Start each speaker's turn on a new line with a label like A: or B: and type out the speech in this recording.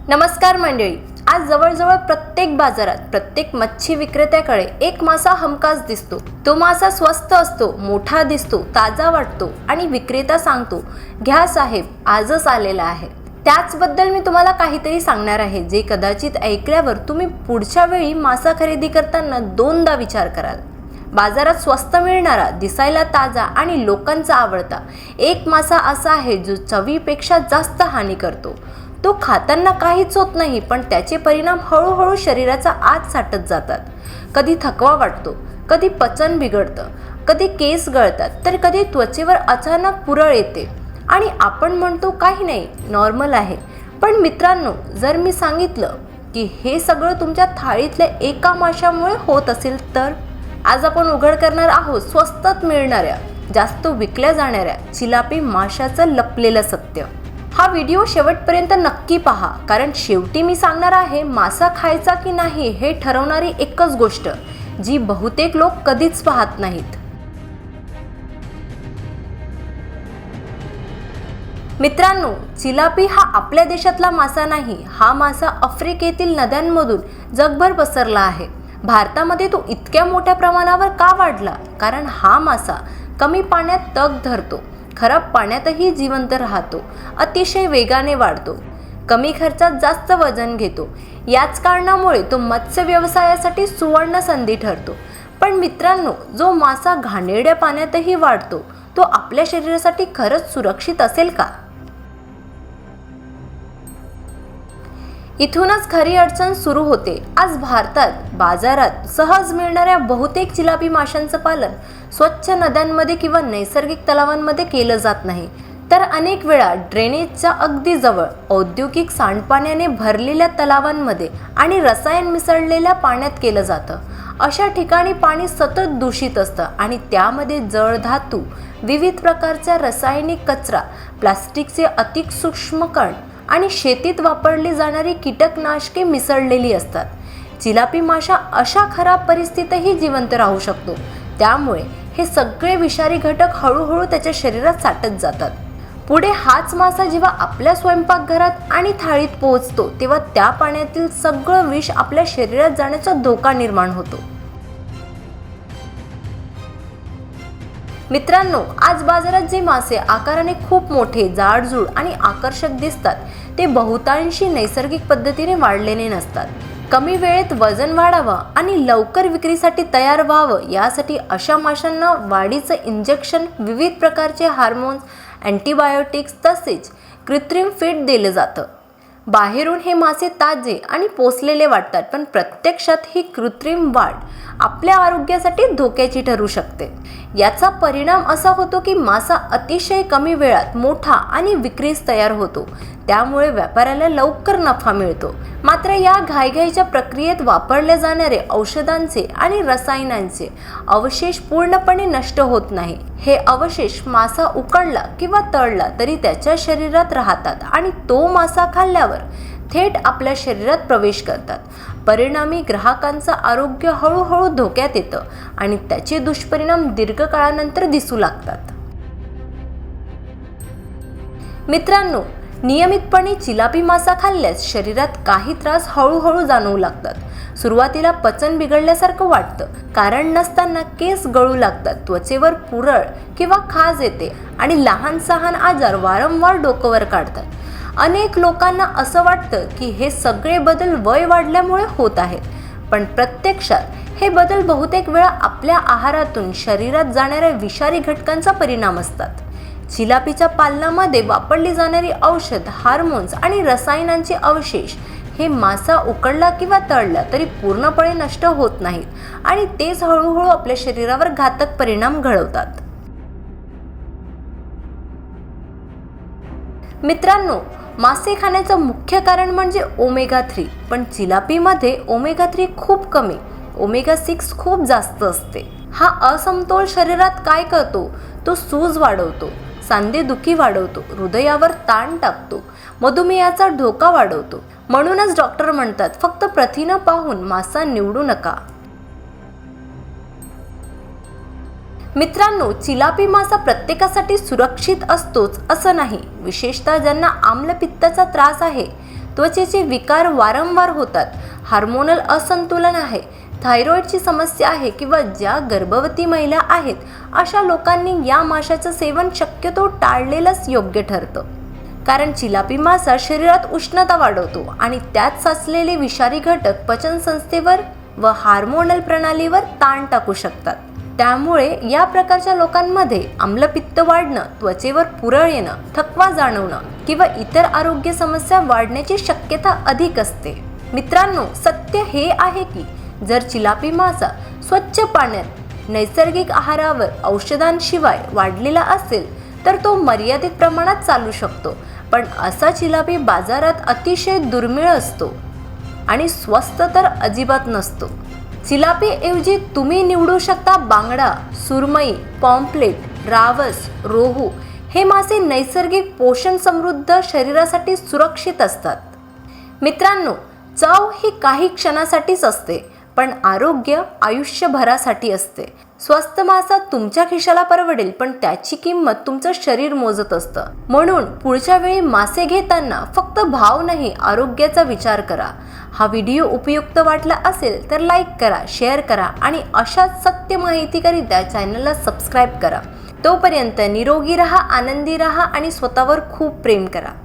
A: नमस्कार मंडळी, आज जवळजवळ प्रत्येक बाजारात प्रत्येक मच्छी विक्रेत्याकडे एक मासा हमखास दिसतो। तो मासा स्वस्त असतो, मोठा दिसतो, ताजा वाटतो आणि विक्रेता सांगतो, "घ्या साहेब, आजच आलेला आहे." त्याचबद्दल मी तुम्हाला काहीतरी सांगणार आहे जे कदाचित ऐकल्यावर तुम्ही पुढच्या वेळी मासा खरेदी करताना दोनदा विचार कराल। बाजारात स्वस्त मिळणारा, दिसायला ताजा आणि लोकांचा आवडता एक मासा असा आहे जो चवीपेक्षा जास्त हानी करतो। तो खाताना काहीच होत नाही, पण त्याचे परिणाम हळूहळू शरीराचा आत साठत जातात। कधी थकवा वाटतो, कधी पचन बिघडतं, कधी केस गळतात, तर कधी त्वचेवर अचानक पुरळ येते आणि आपण म्हणतो काही नाही, नॉर्मल आहे। पण मित्रांनो, जर मी सांगितलं की हे सगळं तुमच्या थाळीतल्या एका माशामुळे होत असेल तर? आज आपण उघड करणार आहोत स्वस्तात मिळणाऱ्या, जास्त विकल्या जाणाऱ्या चिलापी माशाचं लपलेलं सत्य। हा व्हिडिओ शेवटपर्यंत नक्की पहा, कारण शेवटी मी सांगणार आहे मासा खायचा की नाही हे ठरवणारी एकच गोष्ट जी बहुतेक लोक कधीच पाहत नाहीत। मित्रांनो, चिलापी हा आपल्या देशातला मासा नाही, हा मासा आफ्रिकेतील नद्यांमधून जगभर पसरला आहे। भारतामध्ये तो इतक्या मोठ्या प्रमाणावर का वाढला? कारण हा मासा कमी पाण्यात तग धरतो, खराब पाण्यातही जिवंत राहतो, अतिशय वेगाने वाढतो, कमी खर्चात जास्त वजन घेतो। याच कारणामुळे तो मत्स्य व्यवसायासाठी सुवर्ण संधी ठरतो। पण मित्रांनो, जो मासा घाणेरड्या पाण्यातही वाढतो तो आपल्या शरीरासाठी खरंच सुरक्षित असेल का? इथूनच खरी अडचण सुरू होते। आज भारतात बाजारात सहज मिळणाऱ्या बहुतेक चिलापी माशांचं पालन स्वच्छ नद्यांमध्ये किंवा नैसर्गिक तलावांमध्ये केलं जात नाही, तर अनेक वेळा ड्रेनेजच्या अगदी जवळ औद्योगिक सांडपाण्याने भरलेल्या तलावांमध्ये आणि रसायन मिसळलेल्या पाण्यात केलं जातं। अशा ठिकाणी पाणी सतत दूषित असतं आणि त्यामध्ये जड धातू, विविध प्रकारचा रासायनिक कचरा, प्लास्टिकचे अतिसूक्ष्म कण आणि शेतीत वापरली जाणारी कीटकनाशके मिसळलेली असतात। चिलापी मासा अशा खराब परिस्थितीतही जिवंत राहू शकतो, त्यामुळे हे सगळे विषारी घटक हळूहळू त्याच्या शरीरात साठत जातात। पुढे हाच मासा जेव्हा आपल्या स्वयंपाकघरात आणि थाळीत पोहोचतो, तेव्हा त्या पाण्यातील सगळं विष आपल्या शरीरात जाण्याचा धोका निर्माण होतो। मित्रांनो, आज बाजारात जे मासे आकाराने खूप मोठे, जाडजूड आणि आकर्षक दिसतात, ते बहुतांशी नैसर्गिक पद्धतीने वाढलेले नसतात। कमी वेळेत वजन वाढावं आणि लवकर विक्रीसाठी तयार व्हावं यासाठी अशा माशांना वाढीचं इंजेक्शन, विविध प्रकारचे हार्मोन्स, अँटीबायोटिक्स तसेच कृत्रिम फीड दिलं जातं। बाहेरून हे मासे ताजे आणि पोसलेले वाटतात, पण प्रत्यक्षात ही कृत्रिम वाढ आपल्या आरोग्यासाठी धोक्याची ठरू शकते। याचा परिणाम असा होतो की मासा अतिशय कमी वेळात मोठा आणि विक्रीस तयार होतो, त्यामुळे व्यापाऱ्याला लवकर नफा मिळतो। मात्र या घाईघाईच्या प्रक्रियेत वापरले जाणारे औषधांचे आणि रसायनांचे अवशेष पूर्णपणे नष्ट होत नाही। हे अवशेष मासा उकडला किंवा तळला तरी त्याच्या शरीरात राहतात आणि तो मासा खाल्ल्यावर थेट आपल्या शरीरात प्रवेश करतात। परिणामी ग्राहकांचं आरोग्य हळूहळू धोक्यात येतं आणि त्याचे दुष्परिणाम दीर्घकाळानंतर दिसू लागतात। मित्रांनो, नियमितपणे चिलापी मासा खाल्ल्यास शरीरात काही त्रास हळूहळू जाणवू लागतात। सुरुवातीला पचन बिघडल्यासारखं वाटतं, कारण नसताना केस गळू लागतात, त्वचेवर पुरळ किंवा खाज येते आणि लहान सहान आजार वारंवार डोकंवर काढतात। अनेक लोकांना असं वाटतं की हे सगळे बदल वय वाढल्यामुळे होत आहेत, पण प्रत्यक्षात हे बदल बहुतेक वेळा आपल्या आहारातून शरीरात जाणाऱ्या विषारी घटकांचा परिणाम असतात। चिलापीच्या पालनामध्ये वापरली जाणारी औषध, हार्मोन्स आणि रसायनांचे अवशेष हे मासा उकडला किंवा तळला तरी पूर्णपणे नष्ट होत नाहीत आणि तेच हळूहळू आपल्या शरीरावर घातक परिणाम घडवतात। मित्रांनो, मासे खाण्याचं मुख्य कारण म्हणजे ओमेगा 3, पण चिलापीमध्ये ओमेगा 3 खूप कमी, ओमेगा 6 खूप जास्त असते। हा असमतोल शरीरात काय करतो? तो सूज वाढवतो, सांधेदुखी वाढवतो, हृदयावर ताण टाकतो, मधुमेहाचा धोका वाढवतो। म्हणूनच डॉक्टर म्हणतात, फक्त प्रथिनं पाहून मासा निवडू नका। मित्रांनो, चिलापी मासा प्रत्येकासाठी सुरक्षित असतोच असं नाही। विशेषतः ज्यांना आम्लपित्ताचा त्रास आहे त्वचेचे विकार वारंवार होतात, हार्मोनल असंतुलन आहे, थायरॉईडची समस्या आहे किंवा ज्या गर्भवती महिला आहेत अशा लोकांनी या माशाचं सेवन शक्यतो टाळलेलंच योग्य ठरतं. कारण चिलापी मासा शरीरात उष्णता वाढवतो आणि त्यात साचलेले विषारी घटक पचनसंस्थेवर व हार्मोनल प्रणालीवर ताण टाकू शकतात. त्यामुळे या प्रकारच्या लोकांमध्ये आम्लपित्त वाढणं, त्वचेवर पुरळ येणं, थकवा जाणवणं किंवा इतर आरोग्य समस्या वाढण्याची शक्यता अधिक असते. मित्रांनो, सत्य हे आहे की जर चिलापी मासा स्वच्छ पाण्यात नैसर्गिक आहारावर औषधांशिवाय वाढलेला असेल तर तो मर्यादित प्रमाणात चालू शकतो. पण असा चिलापी बाजारात अतिशय दुर्मिळ असतो आणि स्वस्त तर अजिबात नसतो. चिलापीऐवजी तुम्ही निवडू शकता बांगडा, सुरमई, पॉम्पलेट, रावस, रोहू. हे मासे नैसर्गिक, पोषण समृद्ध, शरीरासाठी सुरक्षित असतात. मित्रांनो, चव ही काही क्षणासाठीच असते, पण आरोग्य आयुष्यभरासाठी असते. स्वस्त मासा तुमच्या खिशाला परवडेल, पण त्याची किंमत तुमचं शरीर मोजत असतं. म्हणून पुढच्या वेळी मासे घेताना फक्त भाव नाही, आरोग्याचा विचार करा. हा व्हिडिओ उपयुक्त वाटला असेल तर लाईक करा, शेअर करा आणि अशाच सत्य माहितीकरिता चॅनलला सबस्क्राईब करा. तोपर्यंत निरोगी राहा, आनंदी राहा आणि स्वतःवर खूप प्रेम करा.